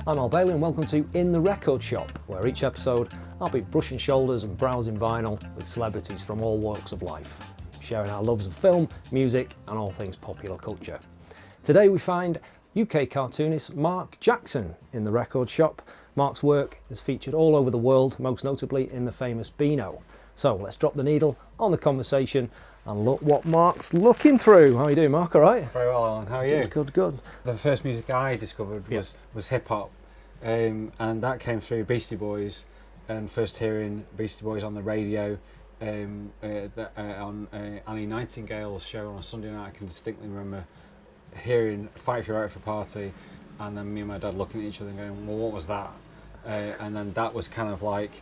I'm Al Bailey and welcome to In the Record Shop, where each episode I'll be brushing shoulders and browsing vinyl with celebrities from all walks of life, sharing our loves of film, music and all things popular culture. Today we find UK cartoonist Marc Jackson in the record shop. Marc's work is featured all over the world, most notably in the famous Beano. So let's drop the needle on the conversation and look what Marc's looking through. How are you doing, Marc? All right? Very well, Alan. How are you? Good. The first music I discovered was hip hop, and that came through Beastie Boys, and first hearing Beastie Boys on the radio on Annie Nightingale's show on a Sunday night. I can distinctly remember hearing "Fight If You're Right for Party," and then me and my dad looking at each other and going, "Well, what was that?" And then that was kind of like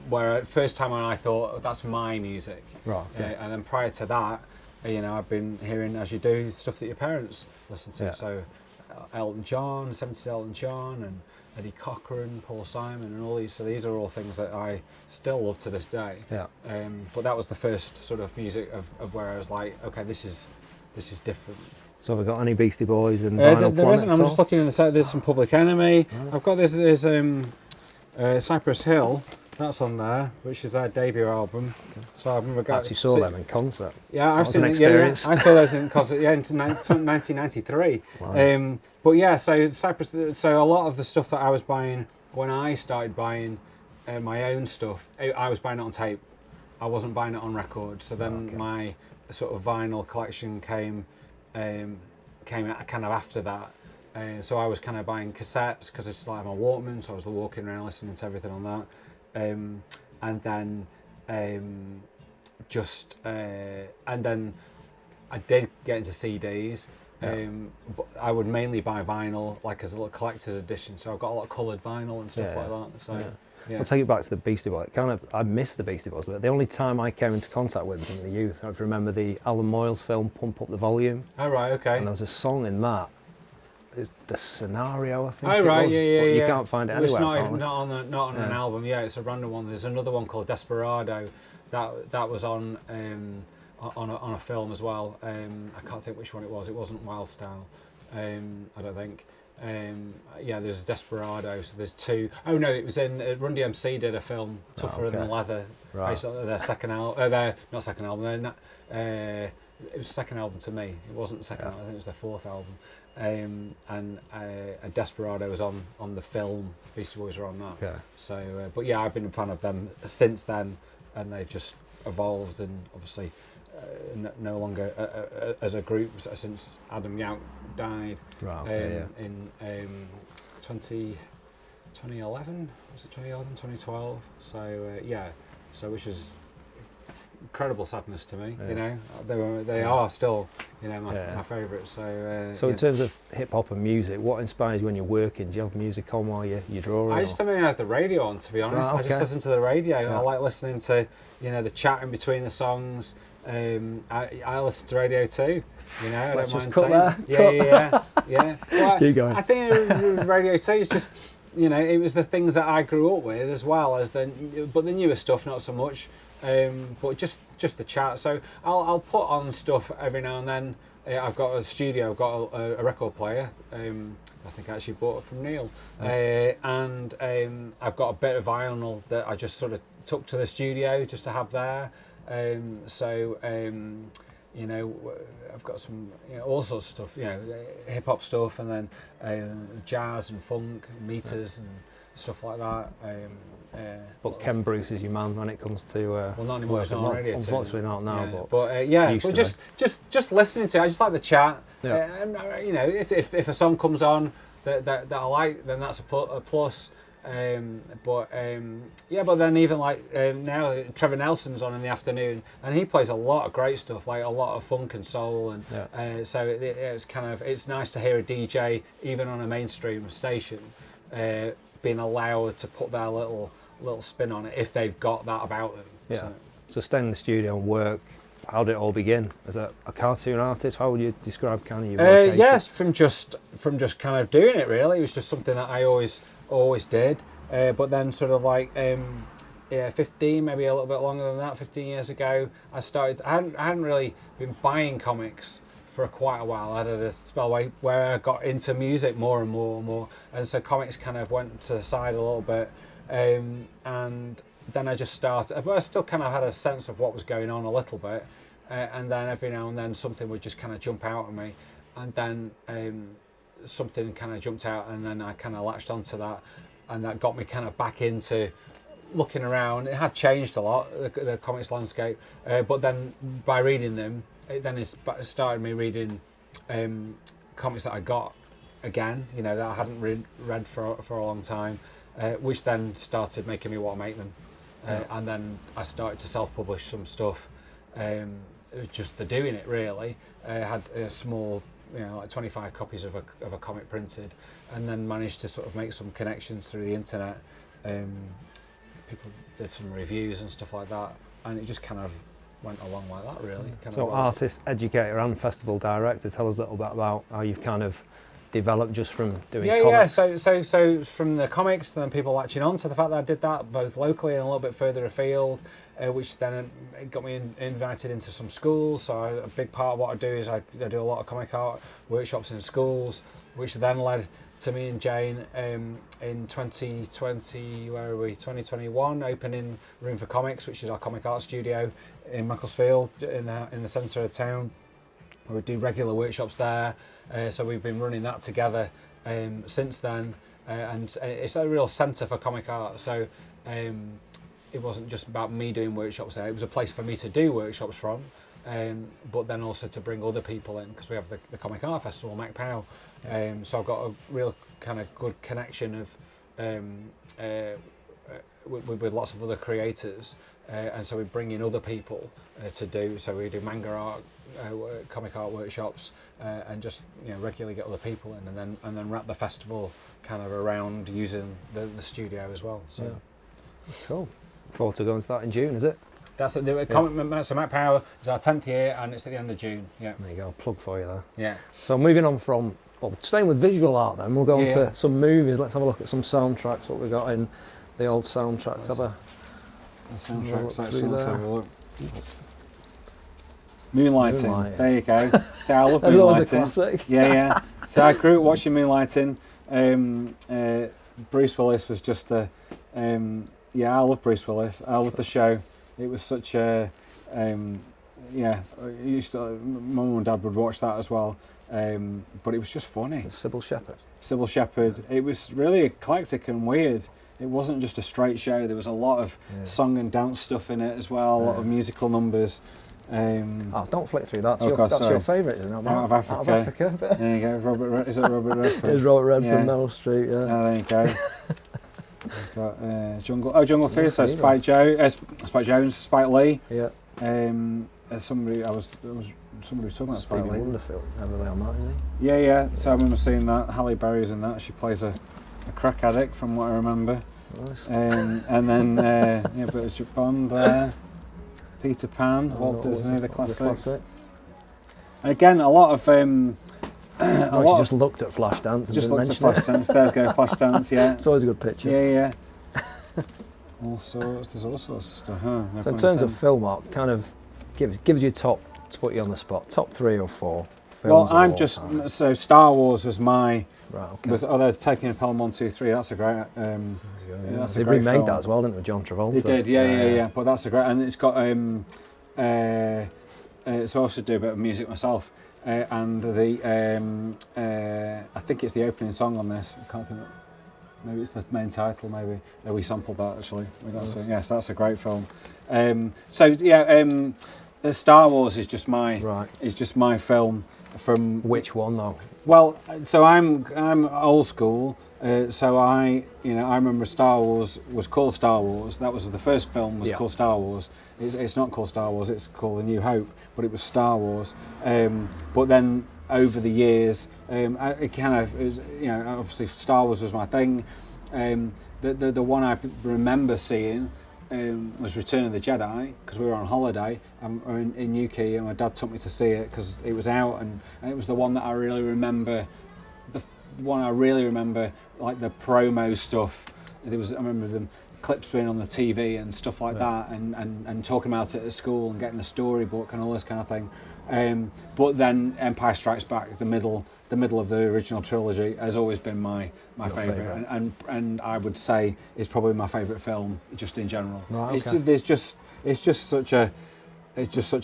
where first time when I thought, oh, that's my music. Right. Okay. And then prior to that, I've been hearing, as you do, stuff that your parents listen to. Yeah. So Elton John, 70s Elton John, and Eddie Cochran, Paul Simon, and all these. So these are all things that I still love to this day. Yeah. But that was the first sort of music of where I was like, okay, this is different. So have we got any Beastie Boys and Vinyl there isn't. I'm all? Just looking in the site. There's some Public Enemy. Right. I've got there's Cypress Hill. That's on there, which is their debut album. Okay. So I remember actually saw them in concert. Yeah, I've seen it. Yeah, I saw those in concert. Yeah, in 1993. Wow. But yeah, so Cypress. So a lot of the stuff that I was buying when I started buying my own stuff, I was buying it on tape. I wasn't buying it on record. So then my sort of vinyl collection came kind of after that. So I was kind of buying cassettes because it's like my Walkman. So I was walking around listening to everything on that. And then and then I did get into CDs, but I would mainly buy vinyl like as a little collector's edition. So I've got a lot of coloured vinyl and stuff like that. So I'll take it back to the Beastie Boys. I missed the Beastie Boys, but the only time I came into contact with them in the youth, I remember the Alan Moyles film "Pump Up the Volume." Oh right, okay. And there was a song in that. It's the Scenario, I think. Oh right, yeah. You can't find it anywhere. It's not on an album. Yeah, it's a random one. There's another one called Desperado, that was on a film as well. I can't think which one it was. It wasn't Wild Style, I don't think. There's Desperado. So there's two. Oh no, it was in Run DMC did a film, Tougher Than Leather. Right. Their second album. Not second album. It was the second album to me. It wasn't the second album. I think it was their fourth album. And Desperado was on the film. Beastie Boys were on that. Yeah. So, but yeah, I've been a fan of them since then, and they've just evolved and obviously no longer as a group since Adam Yauch died. Right. In 2011, was it 2011, 2012? So which is incredible sadness to me. They are still my favourites. So in terms of hip hop and music, what inspires you when you're working? Do you have music on while you're drawing? I just have the radio on, to be honest. Right, okay. I just listen to the radio. I like listening to the chat in between the songs. I listen to radio too. I don't mind saying. Yeah. Well, keep going. I think radio too is just it was the things that I grew up with as well as but the newer stuff not so much. But just the chat. So I'll put on stuff every now and then. I've got a studio. I've got a record player. I think I actually bought it from Neil. And I've got a bit of vinyl that I just sort of took to the studio just to have there. I've got some all sorts of stuff. Hip hop stuff, and then jazz and funk, meters and stuff like that. But Ken Bruce is your man when it comes to well, not anymore. It's not on radio. Unfortunately, not now. But just listening to it, I just like the chat. Yeah. If a song comes on that I like, then that's a plus. But then even like now Trevor Nelson's on in the afternoon, and he plays a lot of great stuff, like a lot of funk and soul, and so it's nice to hear a DJ even on a mainstream station being allowed to put their little spin on it if they've got that about them. Yeah. So staying in the studio and work, how did it all begin? As a cartoon artist, how would you describe kind of your vocation? Yes, from just kind of doing it really. It was just something that I always did. But then sort of like 15, maybe a little bit longer than that, 15 years ago, I hadn't really been buying comics for quite a while. I had a spell where I got into music more and more and more, and so comics kind of went to the side a little bit, and then I just started, but I still kind of had a sense of what was going on a little bit, and then every now and then something would just kind of jump out at me, and then something kind of jumped out, and then I kind of latched onto that, and that got me kind of back into looking around. It had changed a lot, the comics landscape, but then by reading them, it started me reading comics that I got again, you know, that I hadn't read for a long time, which then started making me want to make them. And then I started to self-publish some stuff, just for doing it really. I had a small, you know, like 25 copies of a comic printed, and then managed to sort of make some connections through the internet. People did some reviews and stuff like that, and it just kind of went along like that really. So artist, educator and festival director, tell us a little bit about how you've kind of developed just from doing comics. So from the comics, then people latching on to the fact that I did that both locally and a little bit further afield, which then got me invited into some schools. So a big part of what I do is I do a lot of comic art workshops in schools, which then led to me and Jane in 2021 opening Room for Comics, which is our comic art studio in Macclesfield in the centre of town. We do regular workshops there, so we've been running that together since then, and it's a real centre for comic art. So it wasn't just about me doing workshops there, it was a place for me to do workshops from, but then also to bring other people in, because we have the Comic Art Festival, Macclesfield. So I've got a real kind of good connection of with lots of other creators, and so we bring in other people to do. So we do manga art, comic art workshops, and just, you know, regularly get other people in, and then wrap the festival kind of around using the studio as well. So cool. Forward to going to that in June, is it? That's it. So Mac Power is our 10th year, and it's at the end of June. Yeah. There you go. Plug for you there. Yeah. So moving on from, well, staying with visual art, then we'll go on to some movies. Let's have a look at some soundtracks. What we got in the old soundtracks. The soundtracks. Actually, let's have a look. Moonlighting. There you go. So I love That's Moonlighting. always a classic. Yeah. So I grew up watching Moonlighting. Bruce Willis was just a. I love Bruce Willis. I love the show. It was such a. Mum and Dad would watch that as well. But it was just funny. Sybil Shepherd. Sybil Shepherd. It was really eclectic and weird. It wasn't just a straight show. There was a lot of song and dance stuff in it as well. A lot of musical numbers. Don't flick through that. That's your favourite, isn't it? Out of Africa. There you go. Is it Robert Redford? It's Robert Redford, Meryl Streep. Yeah. There you go. We've got Jungle Fever. So Spike Jones, Spike Lee. Yeah. Somebody was talking about Spike Lee. Stevie Wonder film heavily on that, isn't he? Yeah. So I remember seeing that. Halle Berry's in that. She plays a crack addict, from what I remember. Nice. And then but Bond there. Peter Pan, Walt Disney, the classics. And again, a lot of. She just looked at Flashdance. Just looked at Flashdance. There's go Flashdance. Yeah. It's always a good picture. Yeah. There's all sorts of stuff. Huh? So in terms of film art, kind of gives you top, to put you on the spot, top 3 or 4 films. Well, I'm just time. So Star Wars was my. Right. Okay. There's Taking a Pelham 1, 2, 3. That's a great. That's they remade film. That as well, didn't they, with John Travolta? They did. Yeah. But that's a great, and it's got. So I also do a bit of music myself, and the I think it's the opening song on this. I can't think. Maybe it's the main title. Maybe we sampled that actually. Yes, that's a great film. Star Wars is just my film. From which one though? Well, so I'm old school. So I remember Star Wars was called Star Wars. That was the first film was called Star Wars. It's not called Star Wars. It's called A New Hope, but it was Star Wars. But then over the years, obviously Star Wars was my thing. The one I remember seeing was Return of the Jedi, because we were on holiday in UK, and my dad took me to see it because it was out, and it was the one that I really remember. Like the promo stuff. I remember them clips being on the TV and stuff like that, and talking about it at school and getting a storybook and all this kind of thing. But then Empire Strikes Back, the middle of the original trilogy, has always been my favourite, and I would say is probably my favourite film just in general. Right, okay. It's just such a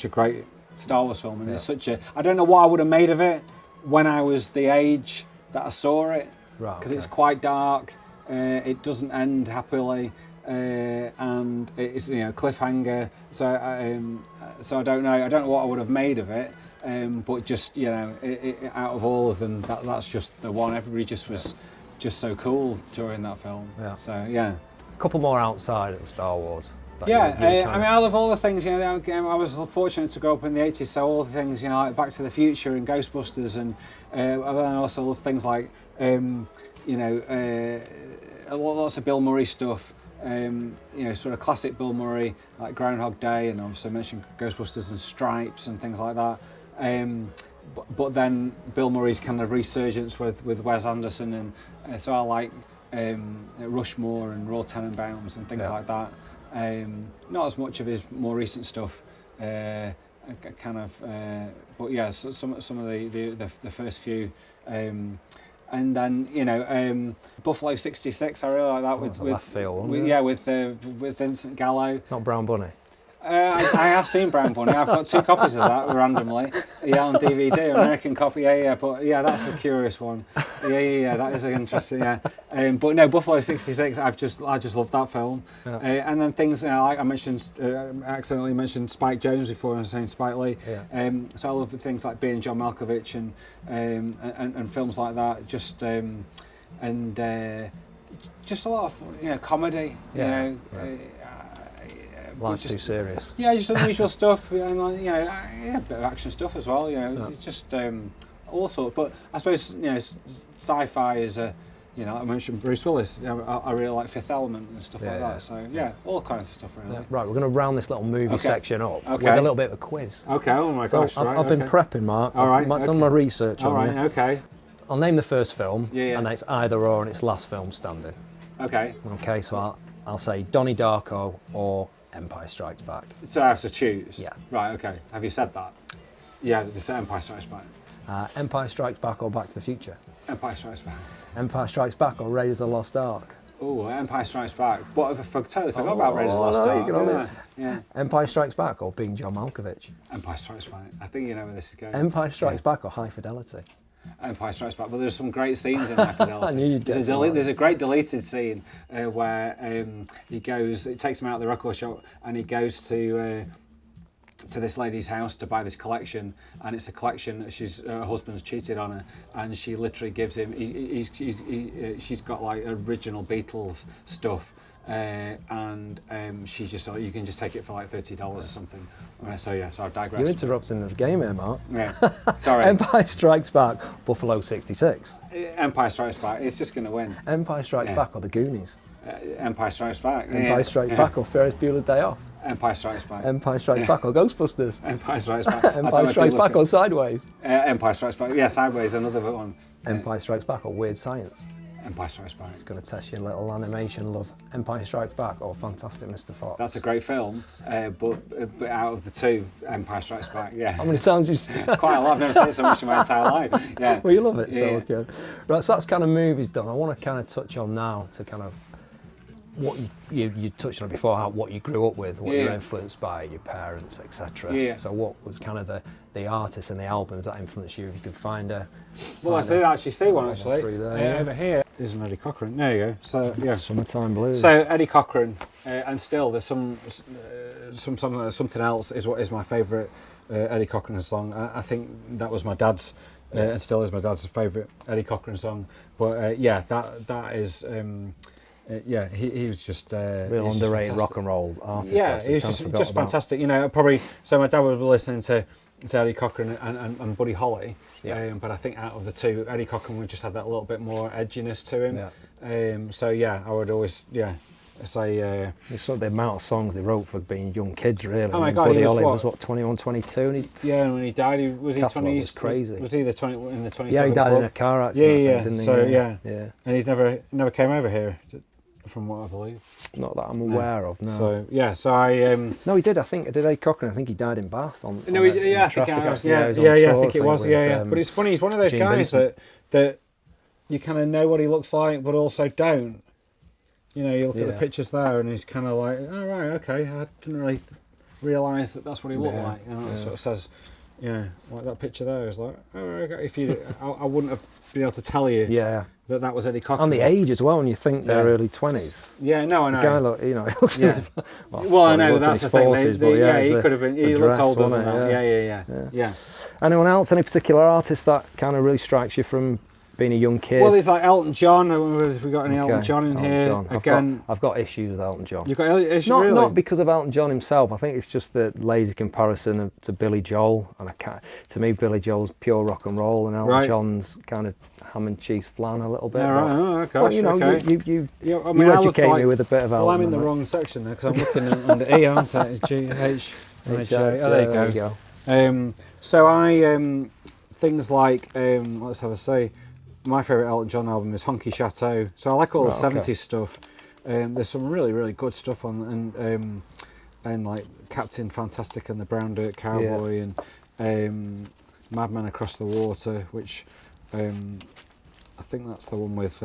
great Star Wars film, and it's such a, I don't know what I would have made of it when I was the age that I saw it, because it's quite dark. It doesn't end happily, and it's cliffhanger. So I don't know what I would have made of it. But just out of all of them, that's just the one. Everybody just was just so cool during that film. Yeah. So yeah. A couple more outside of Star Wars. Yeah, I mean, I love all the things. I was fortunate to grow up in the '80s, so all the things, like Back to the Future and Ghostbusters, and I also love things like, lots of Bill Murray stuff. Sort of classic Bill Murray, like Groundhog Day, and obviously I mentioned Ghostbusters and Stripes and things like that. But then Bill Murray's kind of resurgence with Wes Anderson, and so I like Rushmore and Royal Tenenbaums and things like that. Not as much of his more recent stuff, but yeah, some of the first few, and then Buffalo '66. I really like that with left field, with Vincent Gallo. Not Brown Bunny. I have seen Brown Bunny. I've got 2 copies of that randomly. On DVD, American copy. But that's a curious one. That is interesting. But no, Buffalo '66. I just love that film. Yeah. And then things like I mentioned, accidentally mentioned Spike Jonze before. I was saying Spike Lee. Yeah. So I love things like Being John Malkovich and films like that. Just a lot of comedy. Life's too serious. Yeah, just unusual stuff. A bit of action stuff as well. Just all sorts. But I suppose sci-fi is a. I mentioned Bruce Willis. I really like Fifth Element and stuff like that. So all kinds of stuff really. Yeah. Right, we're going to round this little movie section up with a little bit of a quiz. Okay. Oh my gosh. I've been prepping, Mark. All right. I've done my research on you. Okay. I'll name the first film, and it's either or, and it's last film standing. Okay. Okay. So I'll say Donnie Darko or Empire Strikes Back. So I have to choose? Yeah. Right, okay. Have you said that? Yeah, just say Empire Strikes Back. Empire Strikes Back or Back to the Future? Empire Strikes Back. Empire Strikes Back or Raiders of the Lost Ark? Oh, Empire Strikes Back. But I totally forgot about Raiders of the Lost Ark. Yeah. Empire Strikes Back or Being John Malkovich? Empire Strikes Back. I think you know where this is going. Empire Strikes Back or High Fidelity? Empire Strikes Back, but there's some great scenes in High Fidelity. I knew you'd get there's a great deleted scene where he goes, it takes him out of the record shop, and he goes to this lady's house to buy this collection, and it's a collection that her husband's cheated on her, and she literally gives him, she's got like original Beatles stuff, and she just, you can just take it for like $30 or something. So I've digressed. You're interrupting the game here, Mark. Yeah, sorry. Empire Strikes Back, Buffalo '66. Empire Strikes Back, it's just going to win. Empire Strikes Back or The Goonies? Empire Strikes Back. Empire Strikes Back or Ferris Bueller's Day Off? Empire Strikes Back. Empire Strikes Back or Ghostbusters? Empire Strikes Back. Empire Strikes Back or Sideways? Empire Strikes Back. Yeah, Sideways, another one. Empire Strikes Back or Weird Science? Empire Strikes Back. It's going to test your little animation love. Empire Strikes Back or Fantastic Mr. Fox? That's a great film, but out of the two, Empire Strikes Back, yeah. How many times you seen it? Quite a lot. I've never seen it so much in my entire life. Yeah. Well, you love it, so Yeah. okay. Right, so that's kind of movies done. I want to kind of touch on now to kind of what you touched on before, what you grew up with, what you're influenced by, your parents, etc. Yeah. So what was kind of the artists and the albums that influenced you, if you could find a... Well, I did actually see one actually. Through there, Over here is an Eddie Cochran. There you go. So yeah. Summertime Blues. So Eddie Cochran, and still there's something else is my favourite Eddie Cochran song. I think that was my dad's, and still is my dad's favourite Eddie Cochran song. But that is. He was just real underrated rock and roll artist. Yeah, he was just fantastic. Probably. So my dad would be listening to Eddie Cochran and Buddy Holly. Yeah. But I think out of the two, Eddie Cochran would just have that little bit more edginess to him. Yeah. I would always say. It's sort of the amount of songs they wrote for being young kids, really. Oh my God, Buddy he was Holly what? was 21, 22, and and when he died, was he 20? Was crazy. Was he in the 27? Yeah, he died in a car accident. Yeah. Didn't he? So yeah. and he never came over here. from what I believe. Not that I'm aware of. No. So yeah, so I. No, he did. I think did Ed Cochran. I think he died in Bath on. No, on yeah, I think traffic I was. accident. Yeah, He was on yeah, I tour, think it was. with, Yeah. But it's funny. He's one of those Gene guys Vincent. that you kind of know what he looks like, but also don't. You know, you look at the pictures there, and he's kind of like, oh right, okay, I didn't really realise that that's what he looked like. You know, it sort of says, like that picture there is like, oh, okay. If you, I wouldn't have been able to tell you that was Eddie Cochran. And the age as well, when you think they're early 20s. Yeah, no, I know. The guy look, he looks. Well, I know that's the thing. 40s, but he could have been. He looks older than that. Yeah. Anyone else? Any particular artist that kind of really strikes you from being a young kid? Well, there's like Elton John. Have we got any Elton John in Elton here? John. Again, I've got issues with Elton John. You've got issues, not because of Elton John himself. I think it's just the lazy comparison to Billy Joel, and to me, Billy Joel's pure rock and roll, and Elton John's kind of ham and cheese flan a little bit. Okay. Well, you educate me with a bit of Elton. Well, I'm in the wrong section there because I'm looking under E, aren't I? G-H. Oh, there you go. So I things like let's have a say. My favourite Elton John album is Honky Chateau. So I like all the 70s stuff. There's some really, really good stuff on, and like Captain Fantastic and the Brown Dirt Cowboy and Madman Across the Water, which I think that's the one with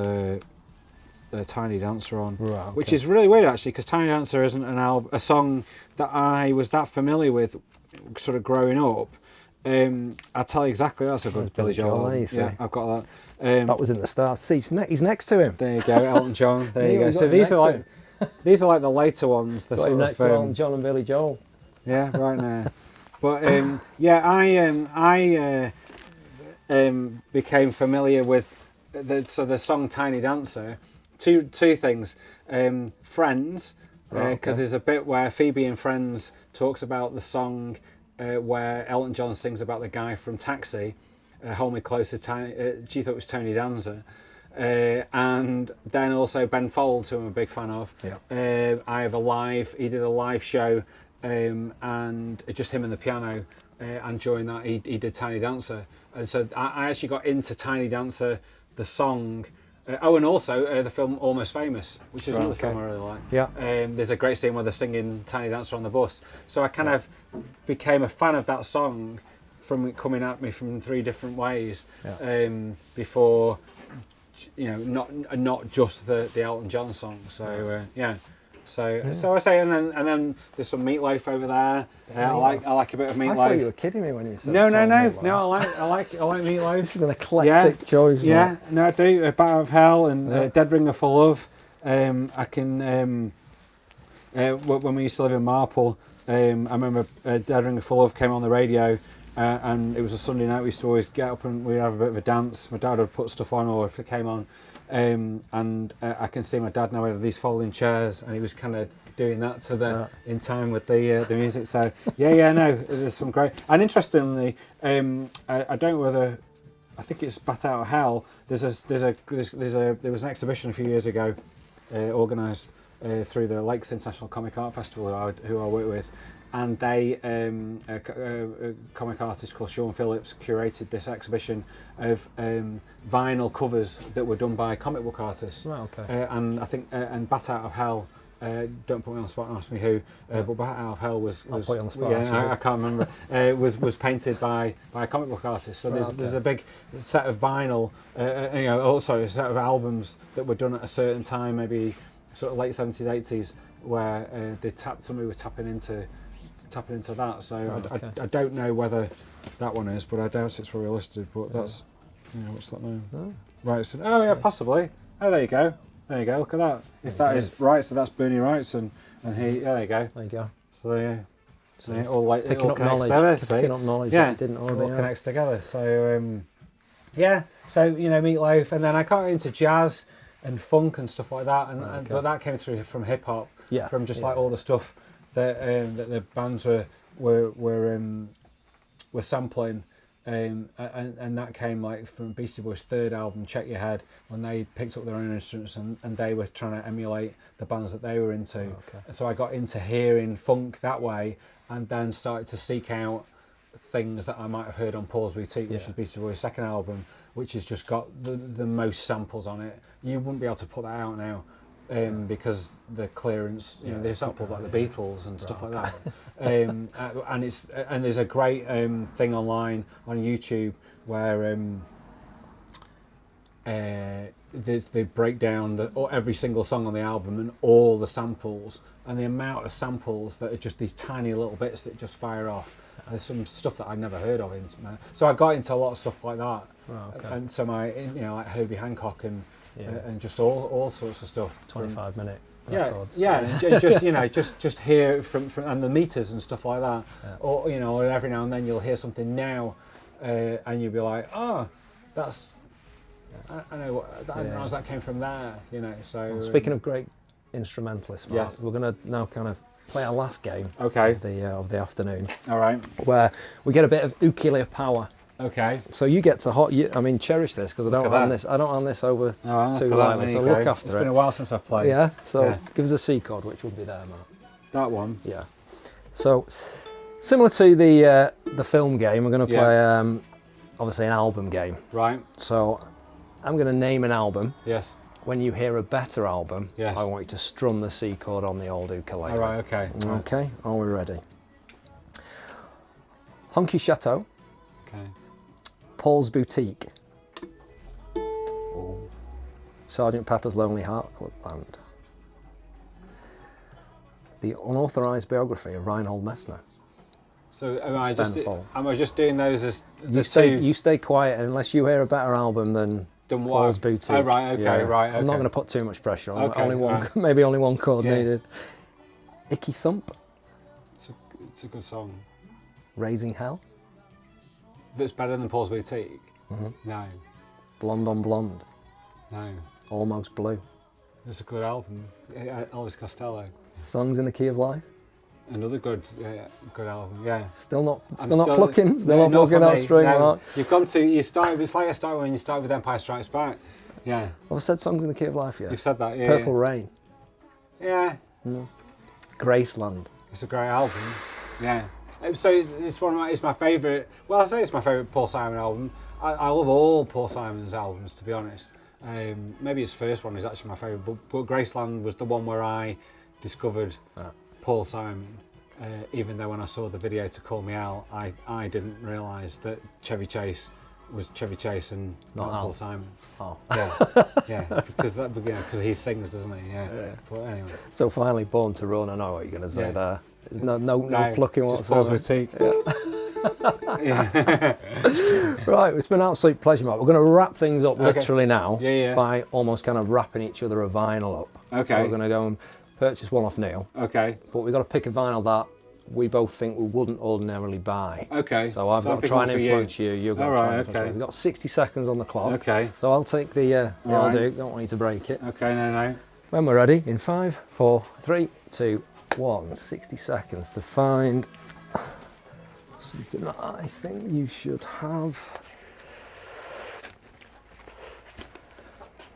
Tiny Dancer on, which is really weird actually, because Tiny Dancer isn't a song that I was that familiar with sort of growing up. I'll tell you exactly, that's a good Billy Joel. Yeah, I've got that. That was in the stars. See, he's next to him. There you go, Elton John. There you go. So these are like the later ones. The got sort him of next to Elton John and Billy Joel. Yeah, right now. But I became familiar with the song Tiny Dancer. Two things. Friends, because there's a bit where Phoebe in Friends talks about the song where Elton John sings about the guy from Taxi. Hold Me Closer, she thought it was Tony Danza. And then also Ben Folds, who I'm a big fan of. He did a live show, and just him and the piano, and during that he did Tiny Dancer. And so I actually got into Tiny Dancer, the song, and also the film Almost Famous, which is another film I really like. There's a great scene where they're singing Tiny Dancer on the bus. So I kind of became a fan of that song from it coming at me from three different ways, before, not just the Elton John song. So So I say, and then there's some meatloaf over there. I like a bit of meatloaf. I thought you were kidding me when you said no. I like meatloaf. This is an eclectic choice. Yeah, no, I do. A Batter of Hell and Dead Ringer for Love. I can. When we used to live in Marple, I remember Dead Ringer for Love came on the radio. And it was a Sunday night. We used to always get up and we'd have a bit of a dance. My dad would put stuff on, or if it came on, and I can see my dad now with these folding chairs, and he was kind of doing that to in time with the music. So no, there's some great. And interestingly, I don't know whether, I think it's Bat Out of Hell. There was an exhibition a few years ago, organised through the Lakes International Comic Art Festival, who I work with. And they, a comic artist called Sean Phillips, curated this exhibition of vinyl covers that were done by comic book artists. And I think, and Bat Out of Hell, don't put me on the spot and ask me who, but Bat Out of Hell was I'll put you on the spot, I can't remember, was painted by a comic book artist. So there's a big set of vinyl, a set of albums that were done at a certain time, maybe sort of late 70s, 80s, where somebody were tapping into that. So I don't know whether that one is, but I doubt it's where we're listed. But that's, what's that name? Right. So, possibly. Oh, there you go. Look at that. If that is right, so that's Bernie Wrightson, and he. There you go. There you go. So it all picking up connects knowledge. together. Picking up knowledge. That I didn't already. It all connects together. So So Meatloaf, and then I got into jazz and funk and stuff like that, but that came through from hip hop. From just like all the stuff that the bands were sampling, and that came like from Beastie Boys' third album, Check Your Head, when they picked up their own instruments and they were trying to emulate the bands that they were into. And so I got into hearing funk that way, and then started to seek out things that I might have heard on Paul's Boutique, which is Beastie Boys' second album, which has just got the most samples on it. You wouldn't be able to put that out now. because the clearance, they sample like the Beatles and stuff like that. And there's a great thing online on YouTube where they break down every single song on the album and all the samples and the amount of samples that are just these tiny little bits that just fire off. And there's some stuff that I'd never heard of. So I got into a lot of stuff like that. And so like Herbie Hancock and just all sorts of stuff. 25-minute. And just hear from and the meters and stuff like that. Or or every now and then you'll hear something now, and you'll be like, oh, that's. I know what. I didn't realise that came from there. So. Well, speaking of great instrumentalists, Mark, yes, we're going to now kind of play our last game. Okay. Of the afternoon. All right. Where we get a bit of ukulele power. Okay. So you get to cherish this because I don't hand this over too lightly. So look after it. It's been a while since I've played. Yeah. So give us a C chord, which would be there, Mark. That one. Yeah. So similar to the film game, we're going to play obviously an album game. Right. So I'm going to name an album. Yes. When you hear a better album, yes, I want you to strum the C chord on the old ukulele. All right. Okay. Okay. Are we ready? Honky Chateau. Okay. Paul's Boutique. Sergeant Pepper's Lonely Heart Club Band. The unauthorised biography of Reinhold Messner. So am I just doing those as you stay quiet unless you hear a better album than Paul's Boutique. Oh right, okay, yeah. right. Okay. I'm not going to put too much pressure on. Okay, only one, maybe only one chord needed. Icky Thump. It's a good song. Raising Hell. That's better than Paul's Boutique. Mm-hmm. No. Blonde on Blonde. No. Almost Blue. It's a good album. Elvis Costello. Songs in the Key of Life. Another good album. Yeah. Still not plucking. Still not plucking that string, Mark. You start. It's like I started when you start with Empire Strikes Back. Yeah. I've said Songs in the Key of Life. Yeah. You've said that. Yeah. Purple Rain. Yeah. Graceland. It's a great album. Yeah. So it's my favourite. Well, I say it's my favourite Paul Simon album. I love all Paul Simon's albums, to be honest. Maybe his first one is actually my favourite, but Graceland was the one where I discovered Paul Simon. Even though when I saw the video to Call Me Al, I didn't realise that Chevy Chase was Chevy Chase and not Paul Simon. Oh. Yeah, because he sings, doesn't he? Yeah. But anyway. So finally, Born to Run. I know what you're going to say there. There's no plucking just whatsoever. Paul's Boutique. Right, it's been an absolute pleasure, Mark. We're going to wrap things up literally now by almost kind of wrapping each other a vinyl up. Okay. So we're going to go and purchase one off Neil. Okay. But we've got to pick a vinyl that we both think we wouldn't ordinarily buy. Okay. So I've got to try and influence you. You've got to try and influence me. We've got 60 seconds on the clock. Okay. So I'll take the I'll do. Don't want you to break it. Okay, no. When we're ready, in 5, 4, 3, 2, 1. 60 seconds to find something that I think you should have.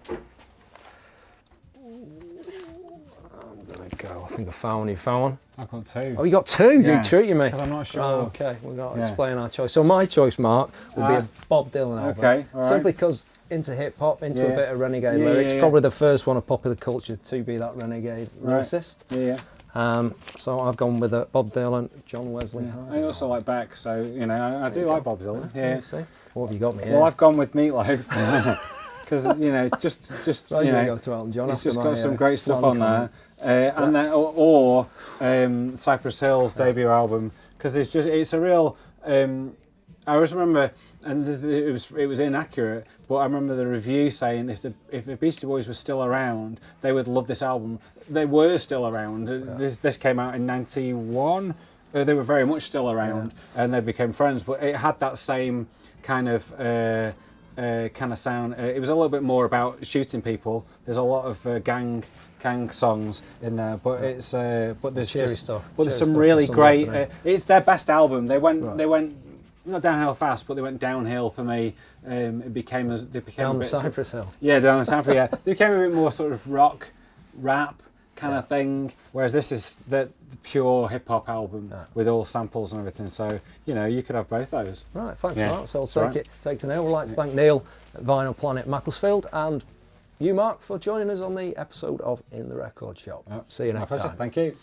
I'm gonna go. I think I found one. You found one? I've got 2. Oh, you got 2? Yeah. You treated me. Because I'm not sure. Oh, okay, we've got to explain our choice. So my choice, Mark, will be a Bob Dylan album. Okay, all right. Simply because into hip hop, into a bit of renegade lyrics. Probably the first one of popular culture to be that renegade lyricist. Yeah. So I've gone with Bob Dylan, John Wesley Harding. I also like Beck, so I do like Bob Dylan. Yeah. See? What have you got me here? Well, I've gone with Meatloaf because just so go to Elton John. He's just got some great stuff on there, and then or Cypress Hill's debut album because it's a real. I always remember, and it was inaccurate, but I remember the review saying if the Beastie Boys were still around, they would love this album. They were still around. Yeah. This came out in '91. They were very much still around, and they became friends. But it had that same kind of sound. It was a little bit more about shooting people. There's a lot of gang songs in there, but it's but there's cheery just stuff. but there's some really great. It's their best album. They went. Not downhill fast, but they went downhill for me. They became down a the bit Cypress Hill. Yeah, down the Cypress. Yeah, they became a bit more sort of rock, rap kind of thing. Whereas this is the pure hip hop album with all samples and everything. So you could have both those. Right, thanks, Mark. So I'll take to Neil. We'd like to thank Neil at Vinyl Planet Macclesfield and you, Mark, for joining us on the episode of In the Record Shop. See you My next pleasure. time. Thank you.